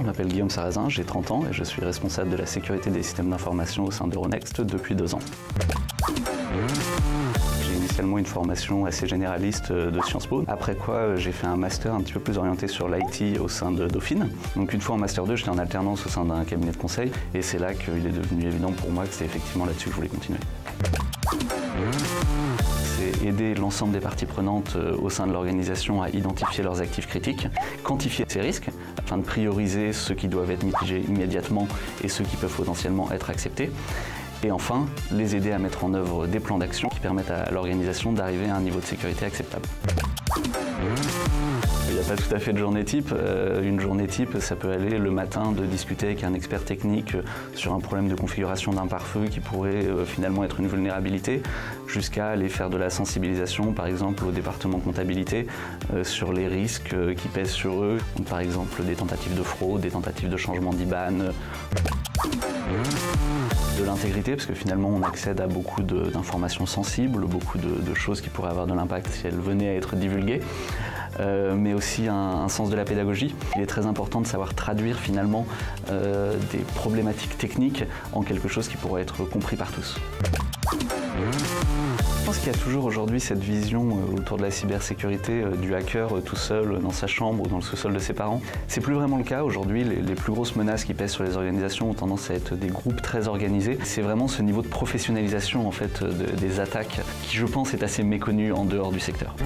je m'appelle Guillaume Sarrazin, j'ai 30 ans et je suis responsable de la sécurité des systèmes d'information au sein d'Euronext depuis 2 ans. J'ai initialement une formation assez généraliste de Sciences Po, après quoi j'ai fait un master un petit peu plus orienté sur l'IT au sein de Dauphine. Donc une fois en master 2, j'étais en alternance au sein d'un cabinet de conseil et c'est là qu'il est devenu évident pour moi que c'était effectivement là-dessus que je voulais continuer. C'est aider l'ensemble des parties prenantes au sein de l'organisation à identifier leurs actifs critiques, quantifier ces risques afin de prioriser ceux qui doivent être mitigés immédiatement et ceux qui peuvent potentiellement être acceptés. Et enfin, les aider à mettre en œuvre des plans d'action qui permettent à l'organisation d'arriver à un niveau de sécurité acceptable. Il n'y a pas tout à fait de journée type. Une journée type, ça peut aller le matin de discuter avec un expert technique sur un problème de configuration d'un pare-feu qui pourrait finalement être une vulnérabilité, jusqu'à aller faire de la sensibilisation, par exemple au département comptabilité, sur les risques qui pèsent sur eux, donc, par exemple des tentatives de fraude, des tentatives de changement d'IBAN. De l'intégrité, parce que finalement on accède à beaucoup d'informations sensibles, beaucoup de choses qui pourraient avoir de l'impact si elles venaient à être divulguées, mais aussi un sens de la pédagogie. Il est très important de savoir traduire finalement des problématiques techniques en quelque chose qui pourrait être compris par tous. Je pense qu'il y a toujours aujourd'hui cette vision autour de la cybersécurité du hacker tout seul dans sa chambre ou dans le sous-sol de ses parents. C'est plus vraiment le cas aujourd'hui. Les plus grosses menaces qui pèsent sur les organisations ont tendance à être des groupes très organisés. C'est vraiment ce niveau de professionnalisation en fait des attaques qui, je pense, est assez méconnu en dehors du secteur.